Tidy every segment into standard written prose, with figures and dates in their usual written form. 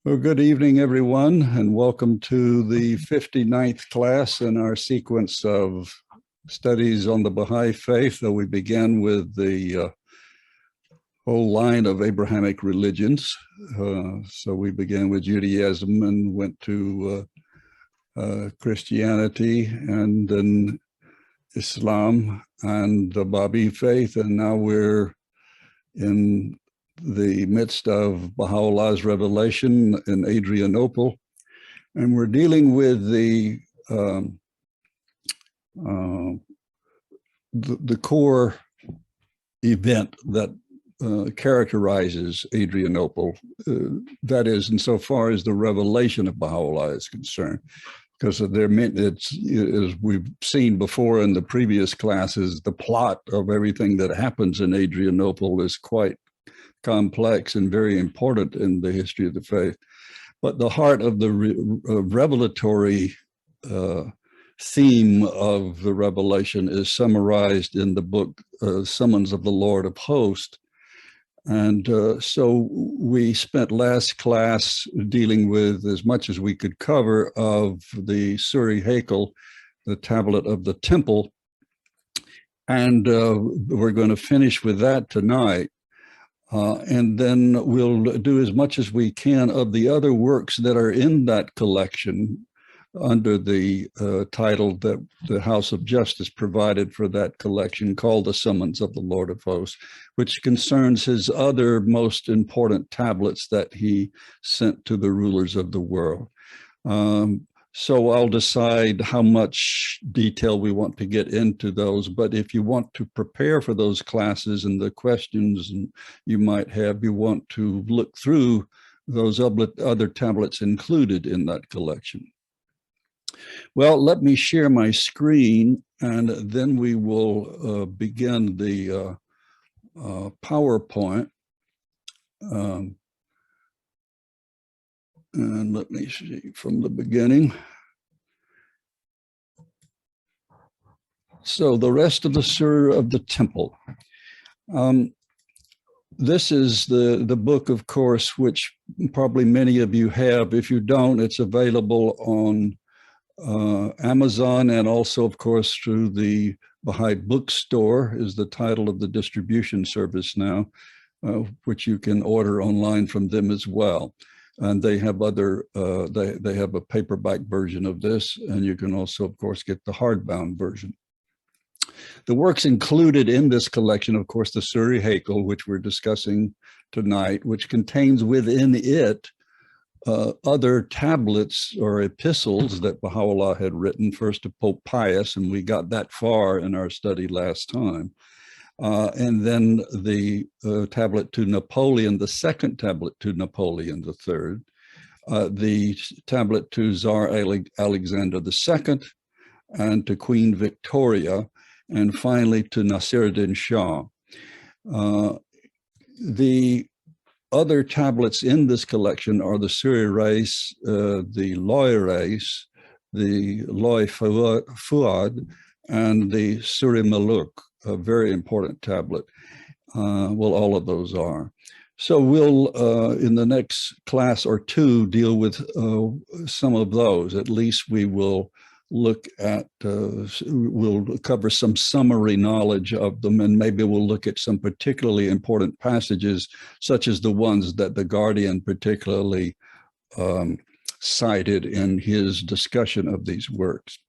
Well, good evening, everyone, and welcome to the 59th class in our sequence of studies on the Baha'i faith. We began with the whole line of Abrahamic religions. So we began with Judaism and went to Christianity and then Islam and the Baha'i faith, and now we're in the midst of Baha'u'llah's revelation in Adrianople, and we're dealing with the core event that characterizes Adrianople, that is, insofar as the revelation of Baha'u'llah is concerned. Because as we've seen before in the previous classes, the plot of everything that happens in Adrianople is quite complex and very important in the history of the faith. But the heart of the revelatory theme of the revelation is summarized in the book Summons of the Lord of Hosts. And so we spent last class dealing with as much as we could cover of the Surih-i-Haykal, the tablet of the temple. And we're going to finish with that tonight. And then we'll do as much as we can of the other works that are in that collection under the title that the House of Justice provided for that collection, called The Summons of the Lord of Hosts, which concerns his other most important tablets that he sent to the rulers of the world. So I'll decide how much detail we want to get into those, but if you want to prepare for those classes and the questions you might have, you want to look through those other tablets included in that collection. Well, let me share my screen, and then we will begin the PowerPoint. And let me see from the beginning. So the rest of the Surah of the Temple. This is the book, of course, which probably many of you have. If you don't, it's available on Amazon, and also, of course, through the Baha'i Bookstore is the title of the distribution service now, which you can order online from them as well. And they have other, they have a paperback version of this, and you can also, of course, get the hardbound version. The works included in this collection, of course, the Surih-i-Haykal, which we're discussing tonight, which contains within it other tablets or epistles that Baha'u'llah had written, first to Pope Pius, and we got that far in our study last time. And then the tablet to Napoleon, the second tablet to Napoleon III, the tablet to Czar Alexander II, and to Queen Victoria, and finally to Náṣirid-Dín Sháh. The other tablets in this collection are the Surih-i-Rais, the Loy-Rais, the Loy-Fuad, and the Surih-i-Muluk, a very important tablet. Well, all of those are. So we'll, in the next class or two, deal with some of those. At least we will look at, we'll cover some summary knowledge of them, and maybe we'll look at some particularly important passages, such as the ones that the Guardian particularly cited in his discussion of these works.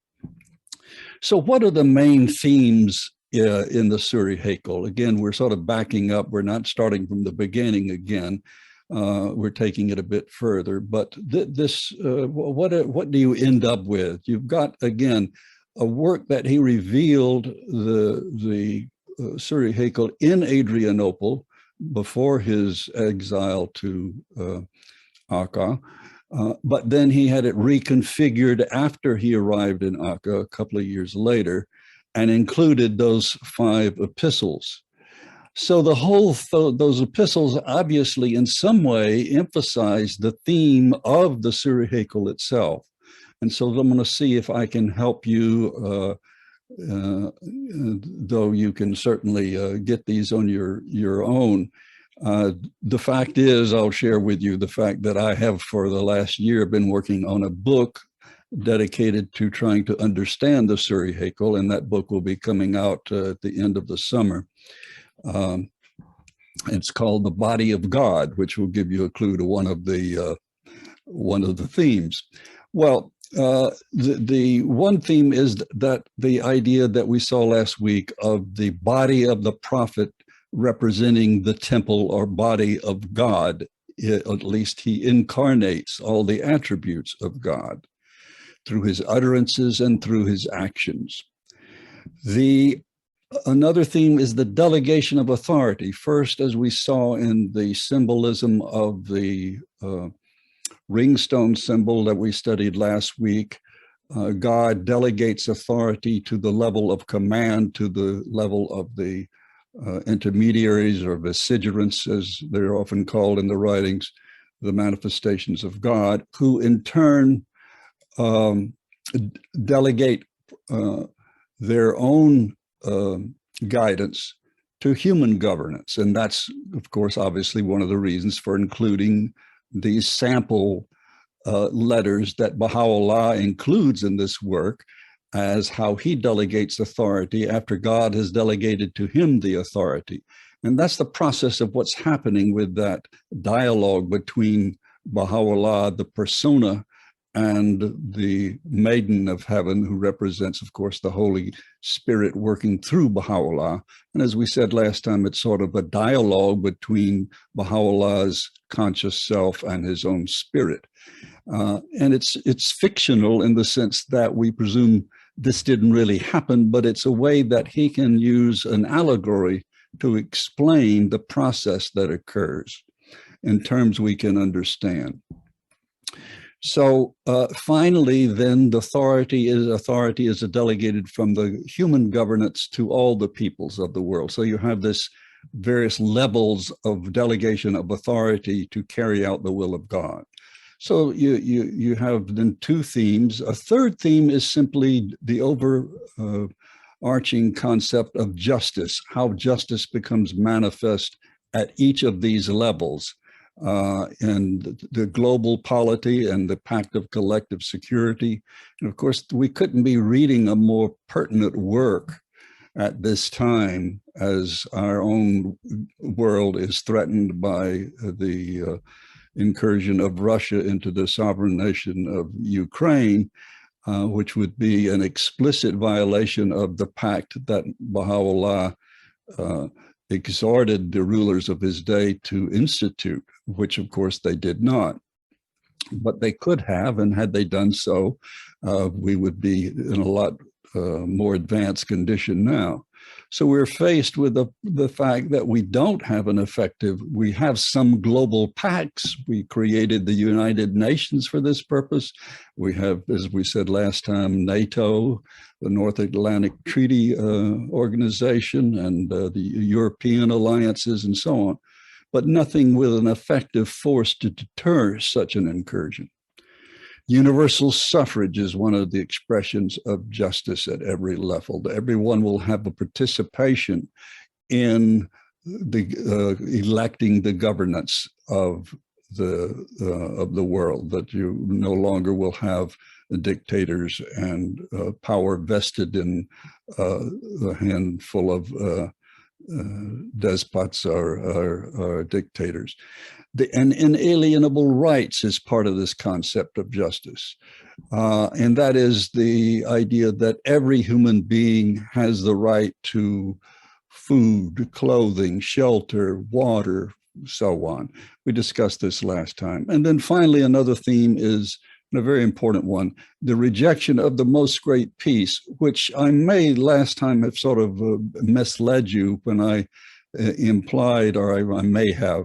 So what are the main themes in the Surih-i-Haykal? Again, we're sort of backing up. We're not starting from the beginning again. We're taking it a bit further, but what do you end up with? You've got, again, a work that he revealed, the Surih-i-Haykal, in Adrianople before his exile to Akka, but then he had it reconfigured after he arrived in Akka a couple of years later, and included those 5 epistles. So the whole, those epistles obviously in some way emphasize the theme of the Surih-i-Haykal itself. And so I'm going to see if I can help you, though you can certainly get these on your own. The fact is, I'll share with you the fact that I have for the last year been working on a book dedicated to trying to understand the Surih-i-Haykal, and that book will be coming out at the end of the summer. It's called The Body of God, which will give you a clue to one of the themes. Well, the one theme is that the idea that we saw last week of the body of the prophet representing the temple or body of God. At least he incarnates all the attributes of God through his utterances and through his actions. Another theme is the delegation of authority. First, as we saw in the symbolism of the ringstone symbol that we studied last week, God delegates authority to the level of command, to the level of the intermediaries or vicegerents, as they're often called in the writings, the manifestations of God, who in turn delegate their own guidance to human governance. And that's, of course, obviously one of the reasons for including these sample letters that Bahá'u'lláh includes in this work as how he delegates authority after God has delegated to him the authority. And that's the process of what's happening with that dialogue between Bahá'u'lláh, the persona, and the maiden of heaven, who represents, of course, the Holy Spirit working through Bahá'u'lláh. And as we said last time, it's sort of a dialogue between Bahá'u'llah's conscious self and his own spirit. And it's fictional in the sense that we presume this didn't really happen, but it's a way that he can use an allegory to explain the process that occurs in terms we can understand. So finally, then, the authority is delegated from the human governance to all the peoples of the world. So you have this various levels of delegation of authority to carry out the will of God. So you have then two themes. A third theme is simply the overarching concept of justice, how justice becomes manifest at each of these levels. And the global polity and the pact of collective security. And of course, we couldn't be reading a more pertinent work at this time as our own world is threatened by the incursion of Russia into the sovereign nation of Ukraine, which would be an explicit violation of the pact that Bahá'u'lláh exhorted the rulers of his day to institute, which of course they did not. But they could have, and had they done so, we would be in a lot more advanced condition now. So we're faced with the fact that we don't have we have some global pacts. We created the United Nations for this purpose. We have, as we said last time, NATO, the North Atlantic Treaty Organization, and the European alliances and so on, but nothing with an effective force to deter such an incursion. Universal suffrage is one of the expressions of justice at every level. Everyone will have a participation in the electing the governance of the world, that you no longer will have dictators and power vested in a handful of despots or dictators. And inalienable rights is part of this concept of justice. And that is the idea that every human being has the right to food, clothing, shelter, water, so on. We discussed this last time. And then finally, another theme is a very important one, the rejection of the most great peace, which I may last time have sort of misled you when I implied, or I may have,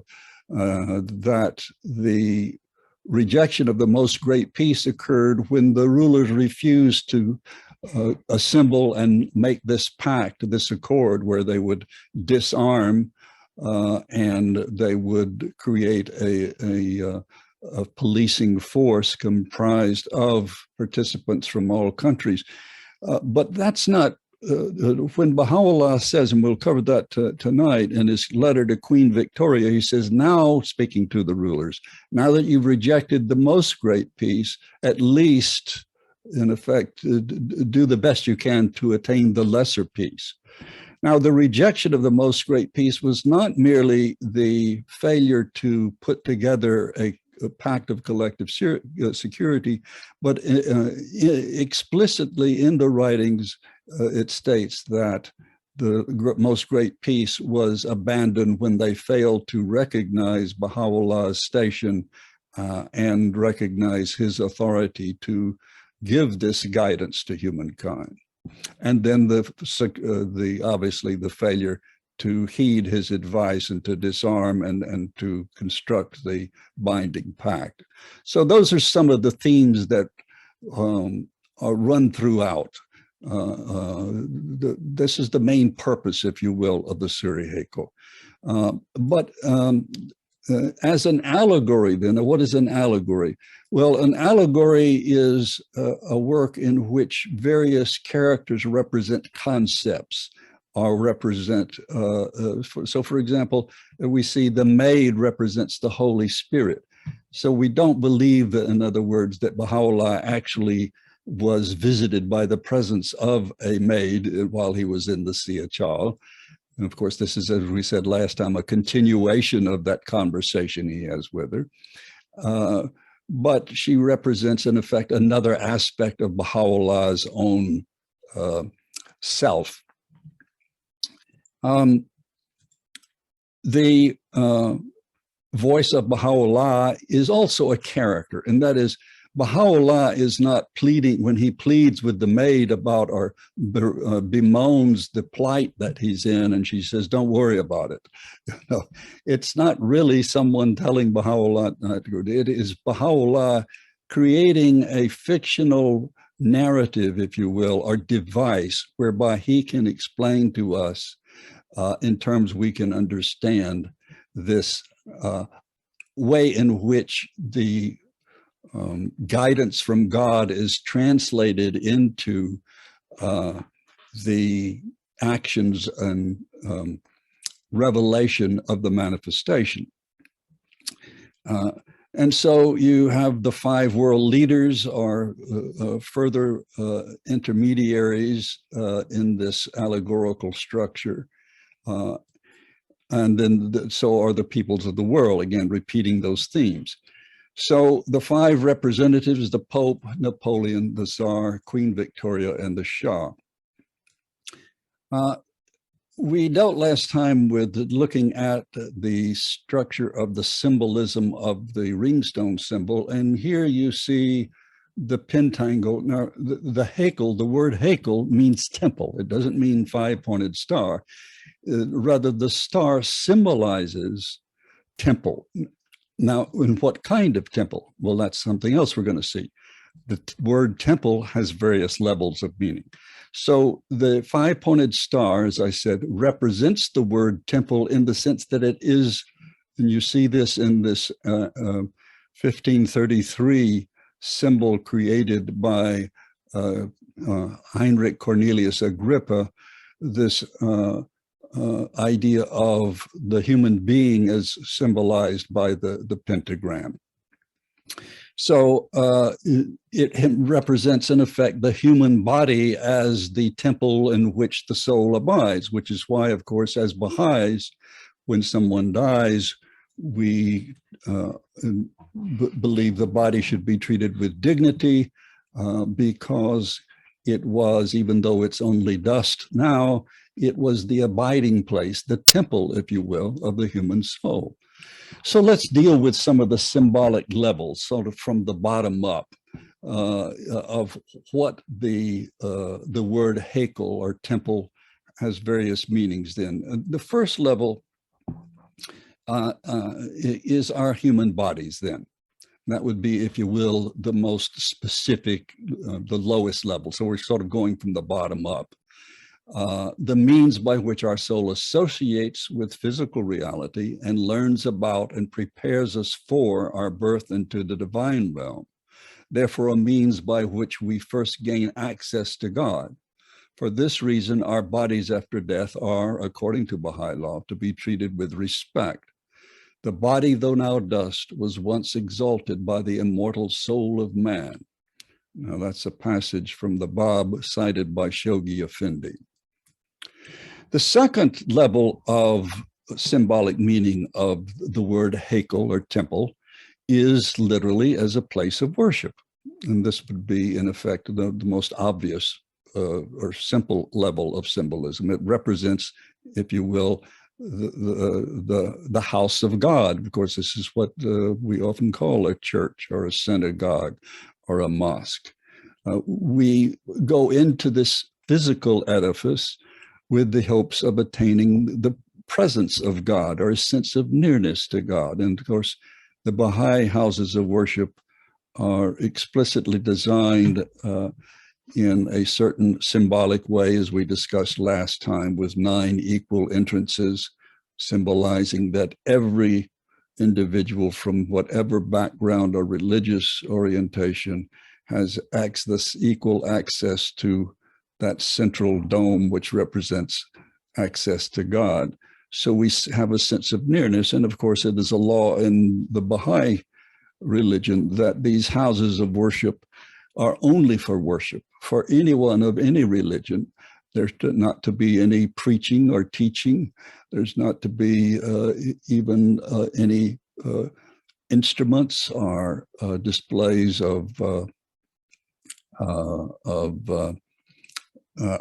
that the rejection of the most great peace occurred when the rulers refused to assemble and make this pact, this accord, where they would disarm and they would create a policing force comprised of participants from all countries. But that's not when Baha'u'lláh says, and we'll cover that tonight, in his letter to Queen Victoria, he says, now, speaking to the rulers, now that you've rejected the most great peace, at least, in effect, do the best you can to attain the lesser peace. Now, the rejection of the most great peace was not merely the failure to put together a pact of collective security, but explicitly in the writings, it states that the most great peace was abandoned when they failed to recognize Baha'u'llah's station and recognize his authority to give this guidance to humankind. And then obviously the failure to heed his advice and to disarm and to construct the binding pact. So those are some of the themes that are run throughout. This is the main purpose, if you will, of the Surih-i-Haykal. But as an allegory, then, what is an allegory? Well, an allegory is a work in which various characters represent concepts or represent, so for example, we see the maid represents the Holy Spirit. So we don't believe that, in other words, that Baha'u'lláh actually was visited by the presence of a maid while he was in the Siyah. And of course, this is, as we said last time, a continuation of that conversation he has with her. But she represents, in effect, another aspect of Baha'u'llah's own self. The voice of Baha'u'lláh is also a character, and that is, Baha'u'lláh is not pleading, when he pleads with the maid about or bemoans the plight that he's in, and she says, don't worry about it. No, it's not really someone telling Baha'u'lláh not to go. It is Baha'u'lláh creating a fictional narrative, if you will, or device whereby he can explain to us in terms we can understand this way in which the guidance from God is translated into the actions and revelation of the manifestation. And so you have the five world leaders or further intermediaries in this allegorical structure. And then so are the peoples of the world, again, repeating those themes. So the five representatives, the Pope, Napoleon, the Tsar, Queen Victoria, and the Shah. We dealt last time with looking at the structure of the symbolism of the ringstone symbol. And here you see the pentangle. Now, the Haykal, the word Haykal means temple. It doesn't mean five-pointed star. Rather, the star symbolizes temple. Now, in what kind of temple? Well, that's something else we're going to see. The word temple has various levels of meaning. So the five-pointed star, as I said, represents the word temple in the sense that it is, and you see this in this 1533 symbol created by Heinrich Cornelius Agrippa, this idea of the human being as symbolized by the pentagram. So it represents, in effect, the human body as the temple in which the soul abides, which is why, of course, as Baha'is, when someone dies, we believe the body should be treated with dignity because it was, even though it's only dust now, it was the abiding place, the temple, if you will, of the human soul. So let's deal with some of the symbolic levels, sort of from the bottom up, of what the word Haykal or temple has various meanings then. The first level is our human bodies then. That would be, if you will, the most specific, the lowest level. So we're sort of going from the bottom up. The means by which our soul associates with physical reality and learns about and prepares us for our birth into the divine realm. Therefore, a means by which we first gain access to God. For this reason, our bodies after death are, according to Baha'i law, to be treated with respect. The body, though now dust, was once exalted by the immortal soul of man. Now, that's a passage from the Bab cited by Shoghi Effendi. The second level of symbolic meaning of the word Haykal or temple is literally as a place of worship. And this would be, in effect, the most obvious or simple level of symbolism. It represents, if you will, the house of God. Of course, this is what we often call a church or a synagogue or a mosque. We go into this physical edifice with the hopes of attaining the presence of God or a sense of nearness to God. And of course, the Baha'i houses of worship are explicitly designed in a certain symbolic way, as we discussed last time, with 9 equal entrances, symbolizing that every individual from whatever background or religious orientation has equal access to that central dome, which represents access to God. So we have a sense of nearness. And of course, it is a law in the Baha'i religion that these houses of worship are only for worship. For anyone of any religion, there's not to be any preaching or teaching. There's not to be even any instruments or displays of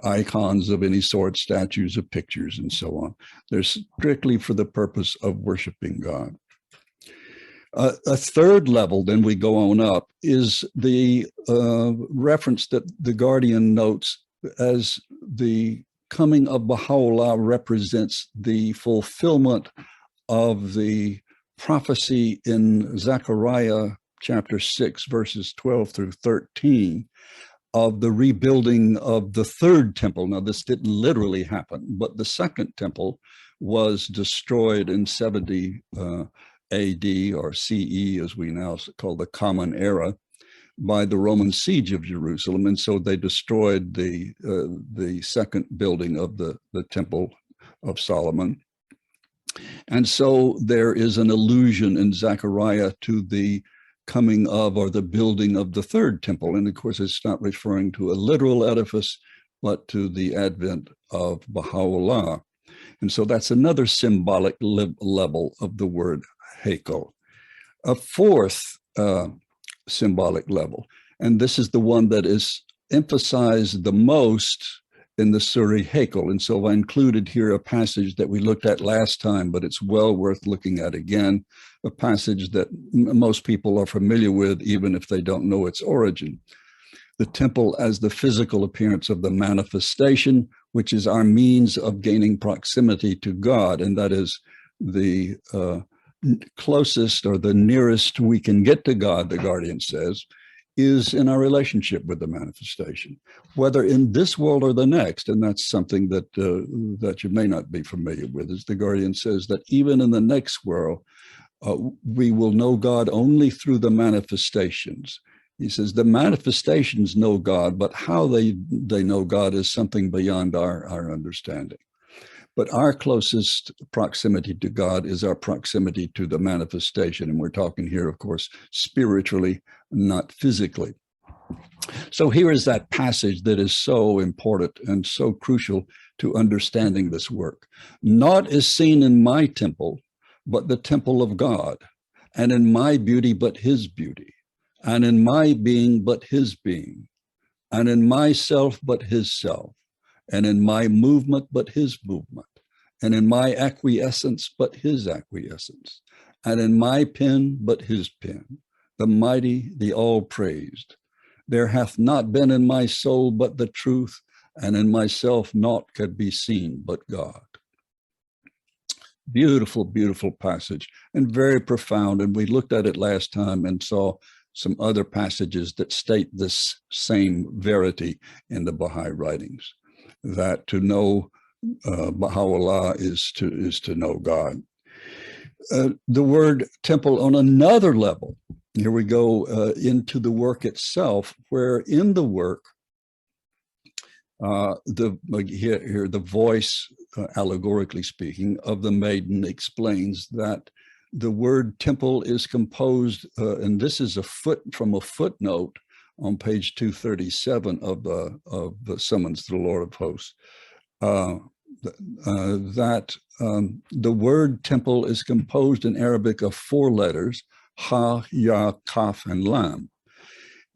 icons of any sort, statues of pictures, and so on. They're strictly for the purpose of worshiping God. A third level, then we go on up, is the reference that the Guardian notes as the coming of Baha'u'lláh represents the fulfillment of the prophecy in Zechariah chapter 6, verses 12 through 13, of the rebuilding of the third temple. Now, this didn't literally happen, but the second temple was destroyed in 70 AD or CE, as we now call the Common Era, by the Roman siege of Jerusalem. And so they destroyed the second building of the Temple of Solomon. And so there is an allusion in Zechariah to the coming of or the building of the third temple. And of course, it's not referring to a literal edifice, but to the advent of Baha'u'lláh. And so that's another symbolic level of the word Haykal. A fourth symbolic level, and this is the one that is emphasized the most in the Surih-i-Haykal. And so I included here a passage that we looked at last time, but it's well worth looking at again, a passage that most people are familiar with, even if they don't know its origin. The temple as the physical appearance of the manifestation, which is our means of gaining proximity to God, and that is the closest or the nearest we can get to God, the Guardian says, is in our relationship with the manifestation, whether in this world or the next. And that's something that that you may not be familiar with, as the Guardian says that even in the next world, we will know God only through the manifestations. He says the manifestations know God, but how they know God is something beyond our understanding. But our closest proximity to God is our proximity to the manifestation. And we're talking here, of course, spiritually, not physically. So here is that passage that is so important and so crucial to understanding this work. Naught is seen in my temple, but the temple of God, and in my beauty, but his beauty, and in my being, but his being, and in myself, but his self, and in my movement, but his movement, and in my acquiescence, but his acquiescence, and in my pen, but his pen, the mighty, the all-praised. There hath not been in my soul but the truth, and in myself naught could be seen but God. Beautiful, beautiful passage, and very profound. And we looked at it last time and saw some other passages that state this same verity in the Baha'i writings, that to know Baha'u'lláh is to know God. The word temple on another level, here we go into the work itself, where in the work, The voice, allegorically speaking, of the maiden explains that the word temple is composed, and this is from a footnote on page 237 of the Summons to the Lord of Hosts, that the word temple is composed in Arabic of 4 letters, ha, ya, kaf, and lam.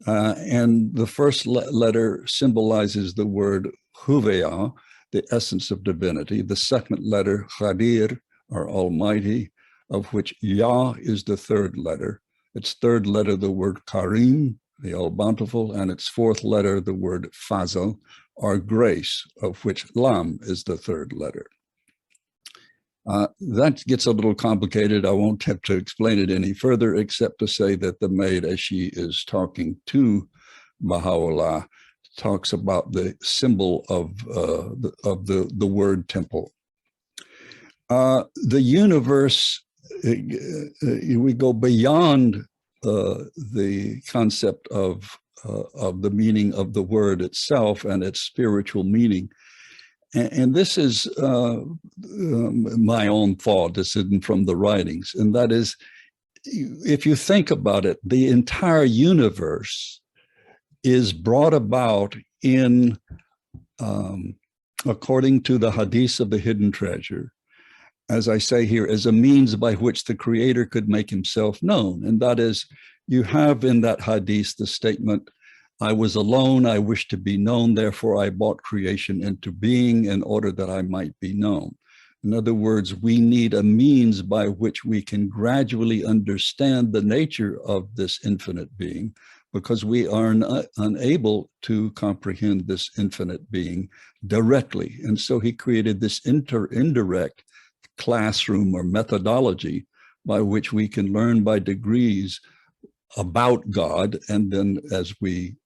And the first letter symbolizes the word huveya, the essence of divinity. The second letter, Qadir, or Almighty, of which Ya is the 3rd letter. Its 3rd letter, the word Karim, the All-Bountiful, and its 4th letter, the word Fazl, or grace, of which Lam is the 3rd letter. That gets a little complicated. I won't have to explain it any further, except to say that the maid, as she is talking to Bahá'u'lláh, talks about the symbol of the word temple. The universe, we go beyond the concept of the meaning of the word itself and its spiritual meaning. And this is my own thought. This isn't from the writings. And that is, if you think about it, the entire universe is brought about in, according to the hadith of the hidden treasure, as I say here, as a means by which the creator could make himself known. And that is, you have in that hadith the statement, I was alone, I wished to be known, therefore I brought creation into being in order that I might be known. In other words, we need a means by which we can gradually understand the nature of this infinite being, because we are unable to comprehend this infinite being directly. And so he created this indirect classroom or methodology by which we can learn by degrees about God, and then as we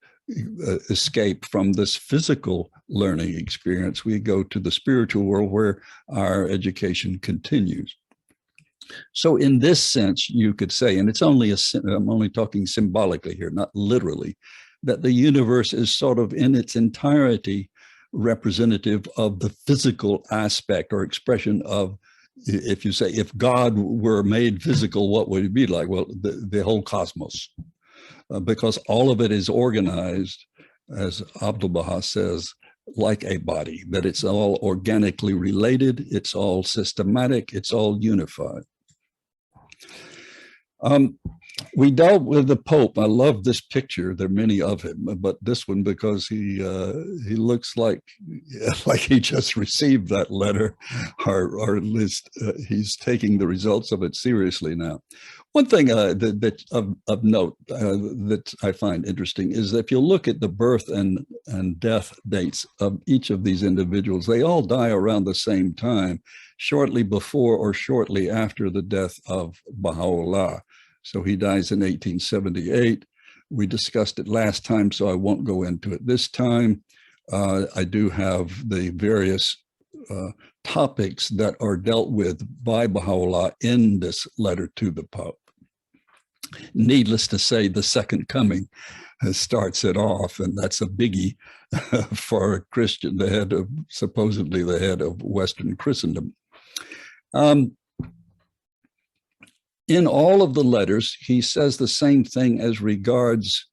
escape from this physical learning experience, we go to the spiritual world where our education continues. So in this sense, you could say, and I'm only talking symbolically here, not literally, that the universe is sort of in its entirety representative of the physical aspect or expression of, if you say, if God were made physical, what would it be like? Well, the whole cosmos. Because all of it is organized, as Abdu'l-Baha says, like a body, that it's all organically related, it's all systematic, it's all unified. We dealt with the Pope. I love this picture. There are many of him, but this one, because he looks like he just received that letter, or at least he's taking the results of it seriously now. One thing of note that I find interesting is that if you look at the birth and death dates of each of these individuals, they all die around the same time, shortly before or shortly after the death of Bahá'u'lláh. So he dies in 1878. We discussed it last time, so I won't go into it this time. I do have the various topics that are dealt with by Baha'u'lláh in this letter to the Pope. Needless to say, the second coming starts it off, and that's a biggie for a Christian, supposedly the head of Western Christendom. In all of the letters, he says the same thing as regards,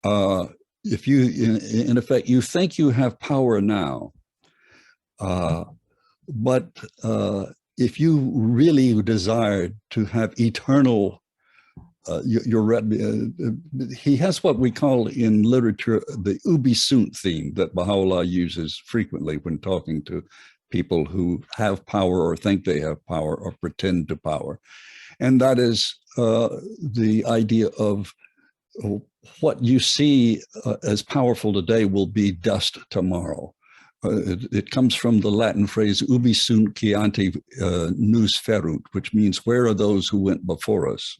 if you, in effect, you think you have power now, but if you really desire to have eternal, he has what we call in literature the ubi sunt theme that Baha'u'lláh uses frequently when talking to people who have power or think they have power or pretend to power. And that is the idea of what you see as powerful today will be dust tomorrow. It comes from the Latin phrase ubi sunt qui ante nous ferunt, which means where are those who went before us?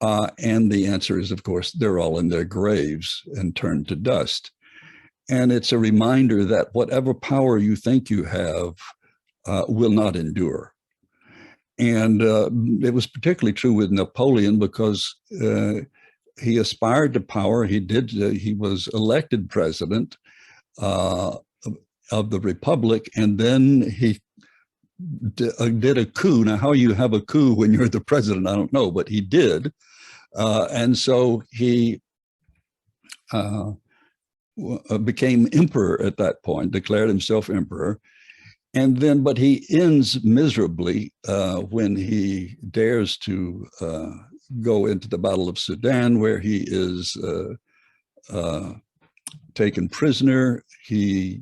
And the answer is, of course, they're all in their graves and turned to dust. And it's a reminder that whatever power you think you have will not endure. And it was particularly true with Napoleon, because he aspired to power. He was elected president, of the Republic, and then he did a coup. Now, how you have a coup when you're the president, I don't know, but he did. And so he became emperor at that point, declared himself emperor. And then, but he ends miserably when he dares to go into the Battle of Sudan, where he is taken prisoner. He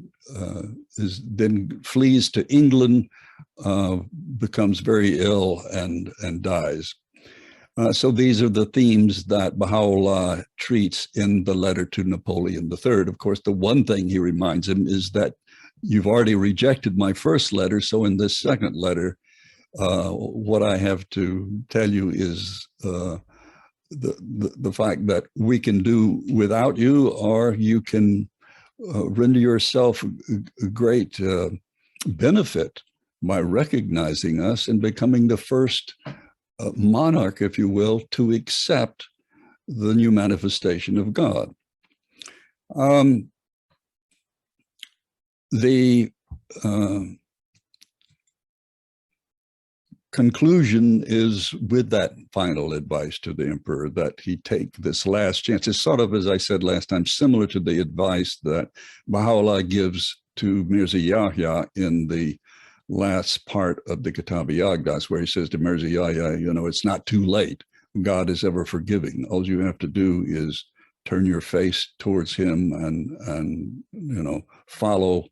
then flees to England, becomes very ill, and dies. So these are the themes that Baha'u'lláh treats in the letter to Napoleon III. Of course, the one thing he reminds him is that you've already rejected my first letter, so in this second letter, what I have to tell you is the fact that we can do without you, or you can render yourself a great benefit by recognizing us and becoming the first monarch, if you will, to accept the new manifestation of God. The conclusion is with that final advice to the emperor that he take this last chance. It's sort of, as I said last time, similar to the advice that Baha'u'lláh gives to Mirza Yahya in the last part of the Kitab-i-Aqdas, where he says to Mirza Yahya, you know, it's not too late. God is ever forgiving. All you have to do is turn your face towards him and you know, follow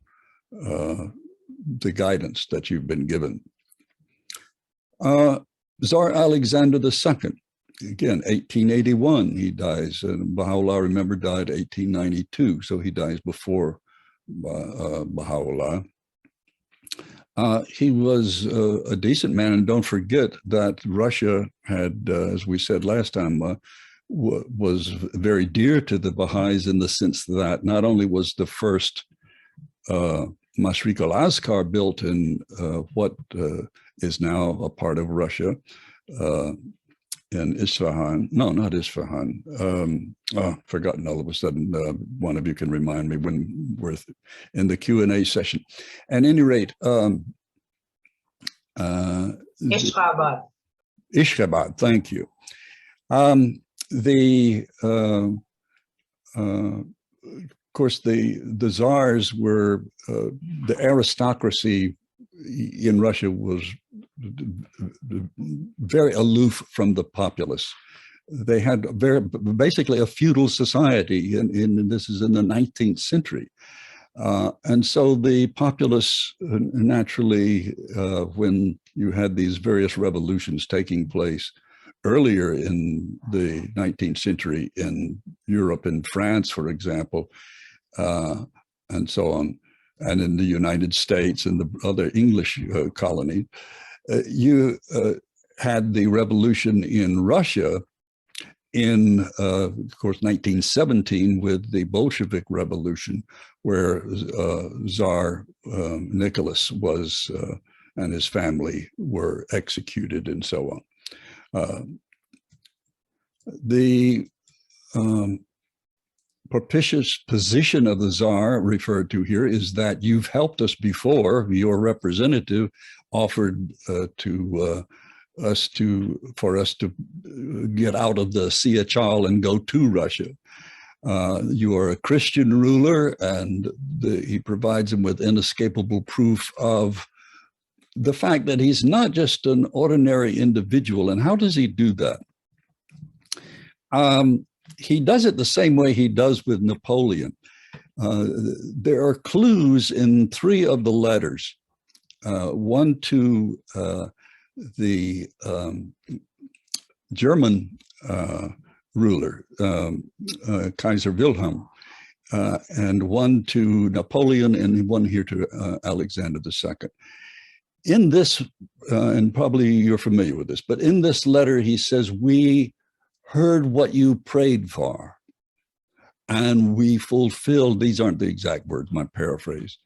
the guidance that you've been given. Czar Alexander II, again, 1881, he dies. And Baha'u'lláh, remember, died 1892, so he dies before Baha'u'lláh. He was a decent man, and don't forget that Russia had, as we said last time, was very dear to the Baha'is in the sense that not only was the first Náṣirid-Dín built in what is now a part of Russia, in Isfahan. No, not Isfahan. Forgotten all of a sudden. One of you can remind me when we're in the Q&A session. At any rate, Ashgabat. Ashgabat, thank you. Of course, the czars were, the aristocracy in Russia was very aloof from the populace. They had basically a feudal society, and this is in the 19th century. And so the populace naturally, when you had these various revolutions taking place earlier in the 19th century in Europe, in France, for example, and so on, and in the United States and the other English colony, you had the revolution in Russia in, of course, 1917 with the Bolshevik Revolution, where Tsar Nicholas was and his family were executed and so on. The propitious position of the Tsar referred to here is that you've helped us before. Your representative offered for us to get out of the Siachal and go to Russia. You are a Christian ruler, and he provides him with inescapable proof of the fact that he's not just an ordinary individual. And how does he do that? He does it the same way he does with Napoleon. There are clues in 3 of the letters, one to the German ruler, Kaiser Wilhelm, and one to Napoleon, and one here to Alexander II. In this, and probably you're familiar with this, but in this letter, he says, we heard what you prayed for, and we fulfilled, these aren't the exact words, my paraphrase,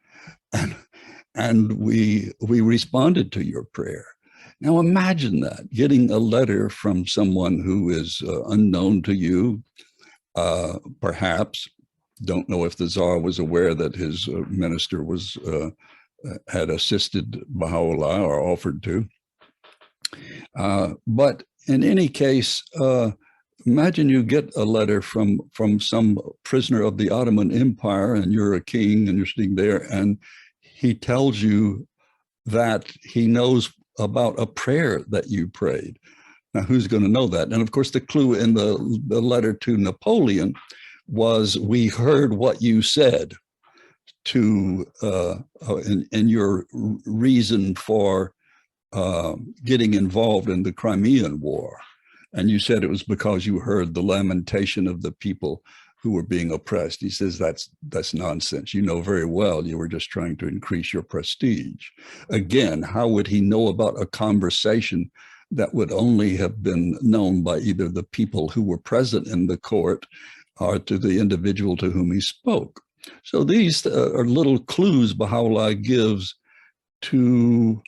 and we responded to your prayer. Now imagine that, getting a letter from someone who is unknown to you, perhaps, Don't know if the Tsar was aware that his minister was had assisted Bahá'u'lláh or offered to. But in any case, imagine you get a letter from some prisoner of the Ottoman Empire, and you're a king and you're sitting there, and he tells you that he knows about a prayer that you prayed. Now, who's going to know that? And of course, the clue in the letter to Napoleon was, we heard what you said to in your reason for getting involved in the Crimean War. And you said it was because you heard the lamentation of the people who were being oppressed. He says, that's nonsense. You know very well you were just trying to increase your prestige. Again, how would he know about a conversation that would only have been known by either the people who were present in the court or to the individual to whom he spoke? So these are little clues Baha'u'lláh gives to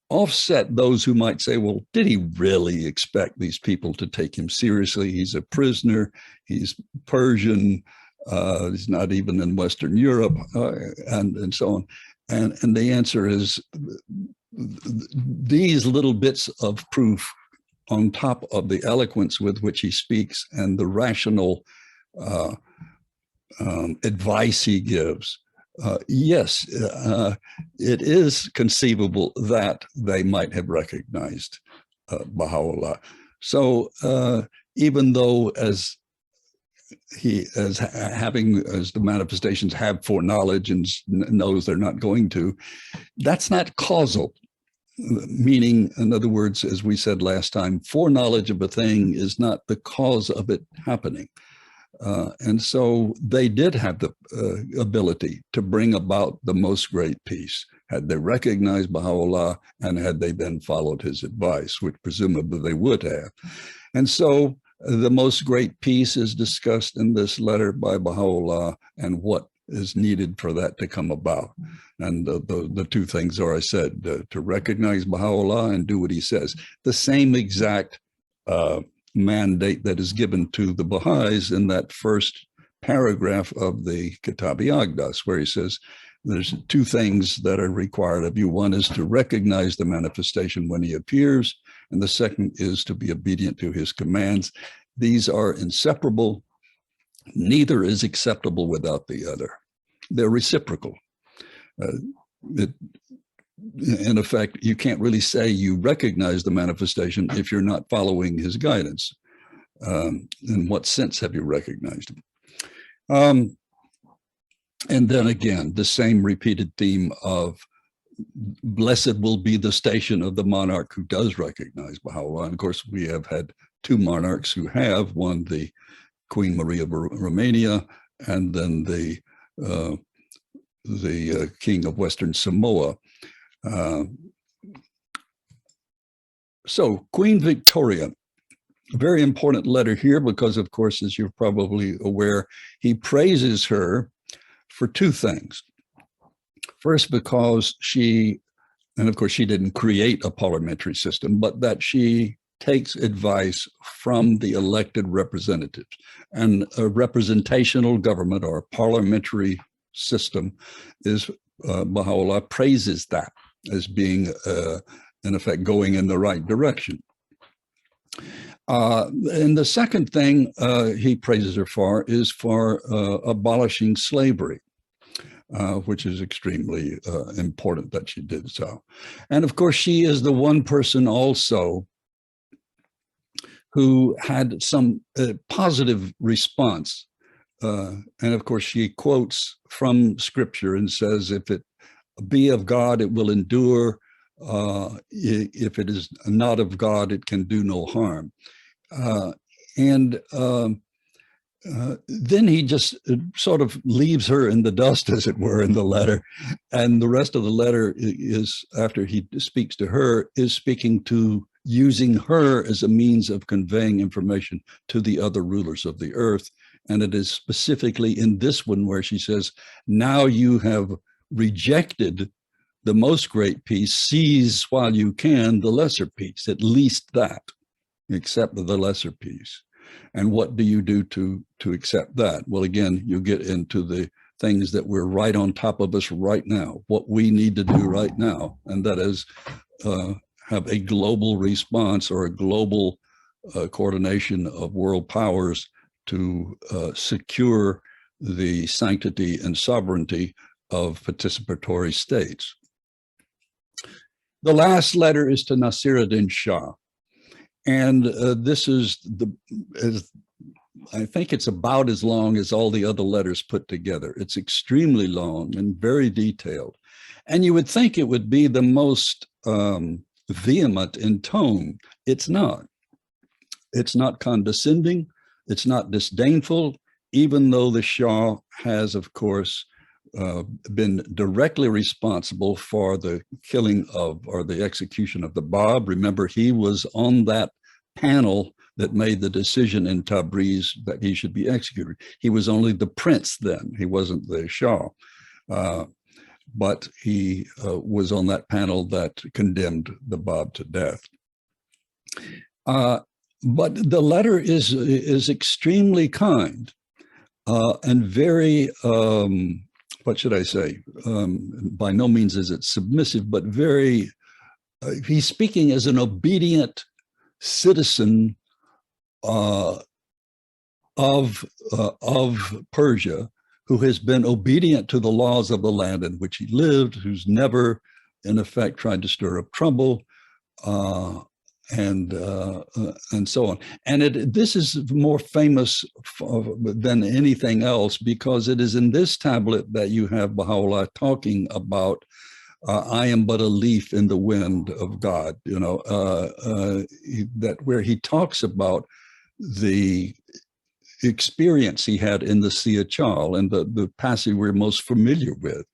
offset those who might say, well, did he really expect these people to take him seriously? He's a prisoner, he's Persian, he's not even in Western Europe, and so on. And the answer is, these little bits of proof on top of the eloquence with which he speaks and the rational advice he gives, yes, it is conceivable that they might have recognized Baha'u'lláh. So even though as the manifestations have foreknowledge and knows they're not going to, that's not causal. Meaning, in other words, as we said last time, foreknowledge of a thing is not the cause of it happening. And so they did have the ability to bring about the most great peace had they recognized Baha'u'lláh and had they then followed his advice, which presumably they would have. And so the most great peace is discussed in this letter by Baha'u'lláh and what is needed for that to come about. And the two things are, I said, to recognize Baha'u'lláh and do what he says. The same exact mandate that is given to the Baha'is in that first paragraph of the Kitab-i-Aqdas, where he says, there's two things that are required of you. One is to recognize the manifestation when he appears, and the second is to be obedient to his commands. These are inseparable. Neither is acceptable without the other. They're reciprocal. In effect, you can't really say you recognize the manifestation if you're not following his guidance. In what sense have you recognized him? And then again, the same repeated theme of blessed will be the station of the monarch who does recognize Baha'u'lláh. And of course, we have had two monarchs who have, one, the Queen Maria of Romania, and then the King of Western Samoa. So Queen Victoria, a very important letter here because, of course, as you're probably aware, he praises her for two things. First, because she, and of course, she didn't create a parliamentary system, but that she takes advice from the elected representatives. And a representational government or a parliamentary system is, Baha'u'lláh praises that as being, in effect, going in the right direction. And the second thing he praises her for is for abolishing slavery, which is extremely important that she did so. And of course, she is the one person also who had some positive response. And of course, she quotes from scripture and says, if it be of God, it will endure. If it is not of God, it can do no harm. Then he just sort of leaves her in the dust, as it were, in the letter. And the rest of the letter is, after he speaks to her, is speaking to using her as a means of conveying information to the other rulers of the earth. And it is specifically in this one where she says, now you have rejected the most great peace, seize while you can the lesser peace, at least that, accept the lesser peace. And what do you do to accept that? Well, again, you get into the things that we're right on top of us right now, what we need to do right now, and that is have a global response or a global coordination of world powers to secure the sanctity and sovereignty of participatory states. The last letter is to Náṣirid-Dín Sháh. And this is I think it's about as long as all the other letters put together. It's extremely long and very detailed. And you would think it would be the most vehement in tone. It's not. It's not condescending. It's not disdainful, even though the Shah has, of course, been directly responsible for the killing of, or the execution of the Bab. Remember, he was on that panel that made the decision in Tabriz that he should be executed. He was only the prince then. He wasn't the Shah. But he was on that panel that condemned the Bab to death. But the letter is extremely kind and very, what should I say? By no means is it submissive, but very, he's speaking as an obedient citizen of Persia, who has been obedient to the laws of the land in which he lived, who's never, in effect, tried to stir up trouble, and so on. And this is more famous than anything else, because it is in this tablet that you have Baha'u'lláh talking about, I am but a leaf in the wind of God, you know, that where he talks about the experience he had in the Sea of Chal, and the passage we're most familiar with,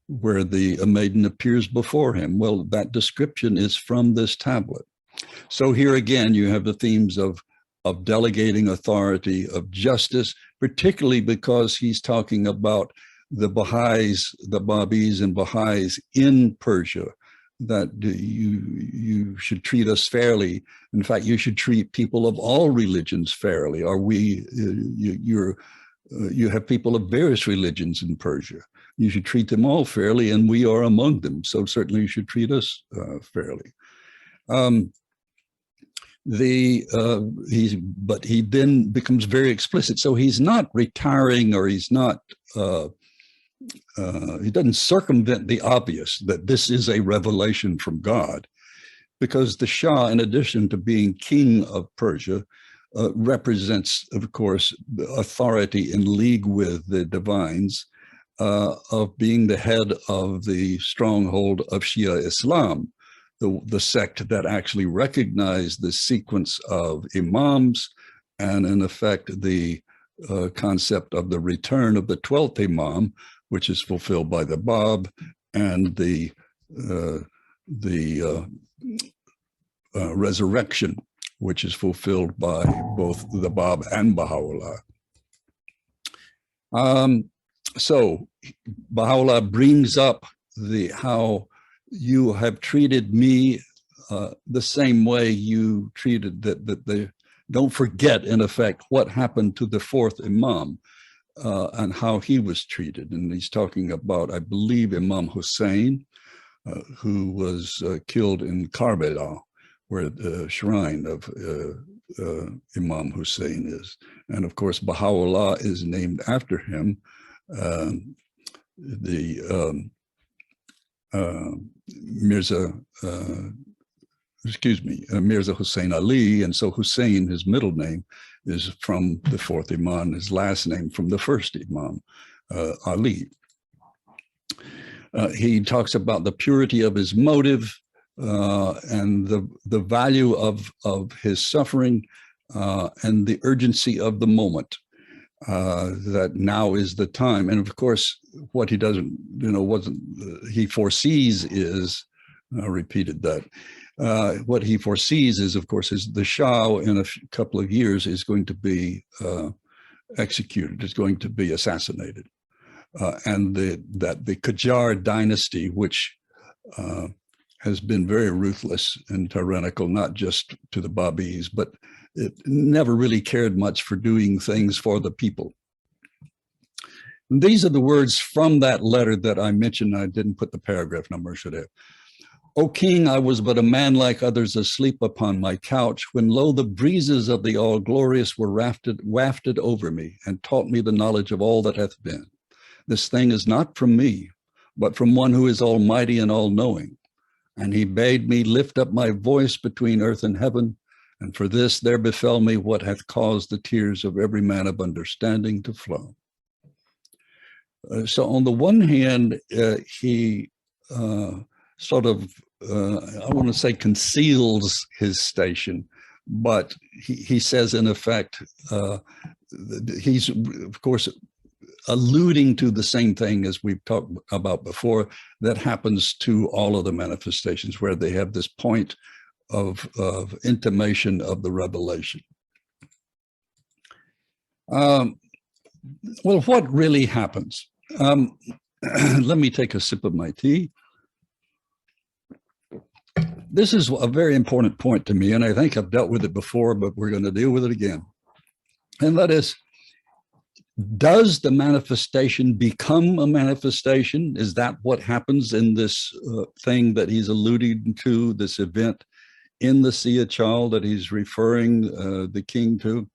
where the maiden appears before him. Well, that description is from this tablet. So here again, you have the themes of delegating authority, of justice, particularly because he's talking about the Baha'is, the Babis and Baha'is in Persia, that you should treat us fairly. In fact, you should treat people of all religions fairly. Are we, you have people of various religions in Persia. You should treat them all fairly, and we are among them. So certainly you should treat us fairly. But he then becomes very explicit. So he's not retiring, or he's not, he doesn't circumvent the obvious that this is a revelation from God, because the Shah, in addition to being king of Persia, represents, of course, the authority in league with the divines, of being the head of the stronghold of Shia Islam, the sect that actually recognized the sequence of imams, and in effect the concept of the return of the 12th imam, which is fulfilled by the Bab, and the resurrection, which is fulfilled by both the Bab and Baha'u'lláh. So Baha'u'lláh brings up how you have treated me the same way you treated don't forget, in effect, what happened to the 4th Imam and how he was treated. And he's talking about, I believe, Imam Hussein, who was killed in Karbala, where the shrine of Imam Hussein is. And of course, Baha'u'lláh is named after him. Mirza Hussein Ali, and so Hussein, his middle name, is from the 4th Imam, his last name from the 1st Imam, Ali. He talks about the purity of his motive and the value of his suffering and the urgency of the moment, that now is the time. And of course, what he doesn't, he foresees is, I repeated that, what he foresees is, of course, is the Shah in a couple of years is going to be executed, is going to be assassinated. And that the Qajar dynasty, which has been very ruthless and tyrannical, not just to the Babis, but it never really cared much for doing things for the people. And these are the words from that letter that I mentioned. I didn't put the paragraph number, I should have. O king, I was but a man like others, asleep upon my couch, when lo, the breezes of the all-glorious were wafted over me, and taught me the knowledge of all that hath been. This thing is not from me, but from one who is almighty and all-knowing. And he bade me lift up my voice between earth and heaven, and for this there befell me what hath caused the tears of every man of understanding to flow. So on the one hand, he sort of, I want to say, conceals his station, but he says, in effect, he's, of course, alluding to the same thing as we've talked about before that happens to all of the manifestations, where they have this point of intimation of the revelation. Well, what really happens? Let me take a sip of my tea. This is a very important point to me, and I think I've dealt with it before, but we're going to deal with it again. And that is, does the manifestation become a manifestation? Is that what happens in this thing that he's alluding to, this event in the Siyah-Chal that he's referring the king to?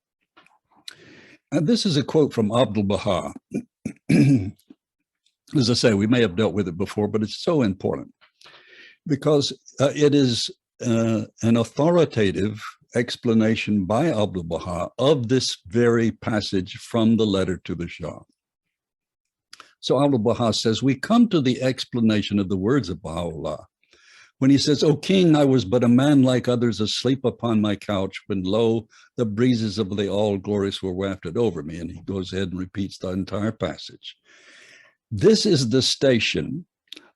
And this is a quote from Abdu'l-Baha. As I say, we may have dealt with it before, but it's so important because it is an authoritative explanation by Abdu'l-Baha of this very passage from the letter to the Shah. So Abdu'l-Baha says, we come to the explanation of the words of Bahá'u'lláh when he says, O king, I was but a man like others, asleep upon my couch, when lo, the breezes of the all-glorious were wafted over me. And he goes ahead and repeats the entire passage. This is the station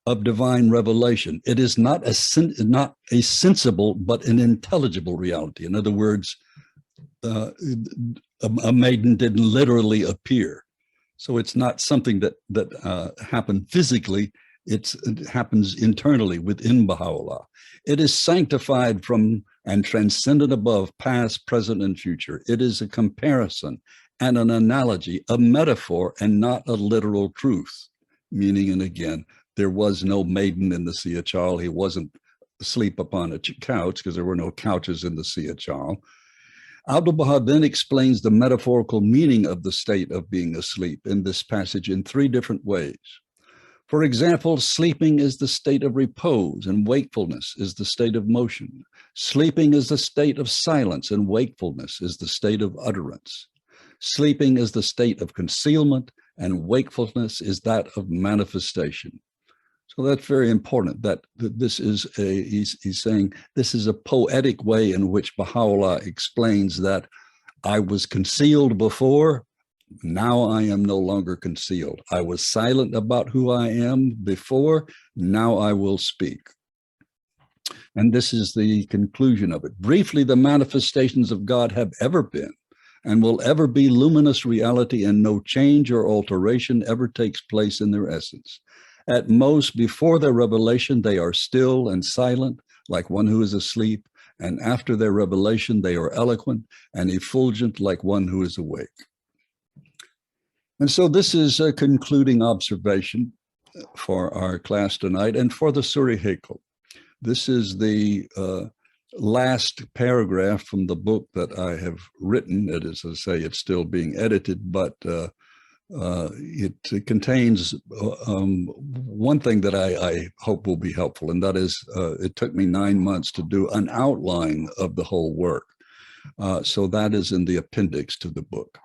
of divine revelation. It is not a sensible, but an intelligible reality. In other words, a maiden didn't literally appear. So it's not something that happened physically. It happens internally within Baha'u'lláh. It is sanctified from and transcendent above past, present, and future. It is a comparison and an analogy, a metaphor, and not a literal truth. Meaning, and again, there was no maiden in the Siyah-Chal. He wasn't asleep upon a couch because there were no couches in the Siyah-Chal. Abdu'l-Baha then explains the metaphorical meaning of the state of being asleep in this passage in three different ways. For example, sleeping is the state of repose, and wakefulness is the state of motion. Sleeping is the state of silence, and wakefulness is the state of utterance. Sleeping is the state of concealment, and wakefulness is that of manifestation. So that's very important, that this is he's saying this is a poetic way in which Baha'u'lláh explains that I was concealed before, now I am no longer concealed. I was silent about who I am before, now I will speak. And this is the conclusion of it. Briefly, the manifestations of God have ever been and will ever be luminous reality, and no change or alteration ever takes place in their essence. At most, before their revelation, they are still and silent, like one who is asleep, and after their revelation, they are eloquent and effulgent, like one who is awake. And so this is a concluding observation for our class tonight and for the Surih-i-Haykal. This is the last paragraph from the book that I have written. It is, as I say, it's still being edited, but it contains one thing that I hope will be helpful, and that is it took me 9 months to do an outline of the whole work. So that is in the appendix to the book.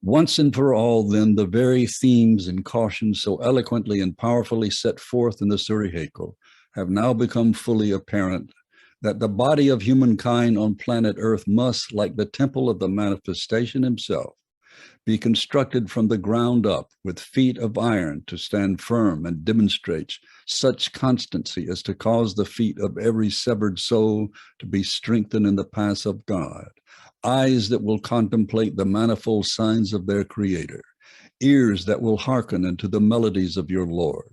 Once and for all, then, the very themes and cautions so eloquently and powerfully set forth in the Surih-i-Haykal have now become fully apparent, that the body of humankind on planet Earth must, like the temple of the manifestation himself, be constructed from the ground up with feet of iron to stand firm and demonstrate such constancy as to cause the feet of every severed soul to be strengthened in the paths of God, eyes that will contemplate the manifold signs of their Creator, ears that will hearken unto the melodies of your Lord,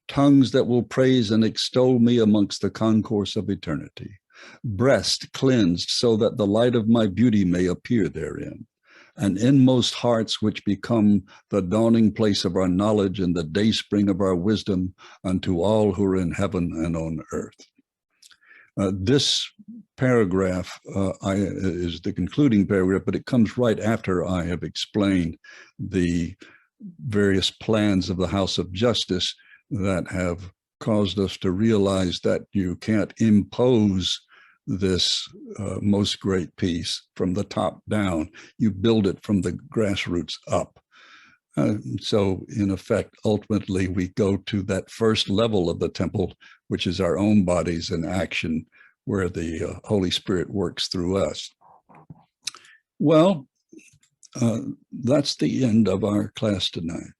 tongues that will praise and extol me amongst the concourse of eternity, breast cleansed so that the light of my beauty may appear therein, and inmost hearts which become the dawning place of our knowledge and the dayspring of our wisdom unto all who are in heaven and on earth. This paragraph is the concluding paragraph, but it comes right after I have explained the various plans of the House of Justice that have caused us to realize that you can't impose this most great peace from the top down. You build it from the grassroots up. So in effect, ultimately, we go to that first level of the temple, which is our own bodies in action, where the Holy Spirit works through us. Well, that's the end of our class tonight.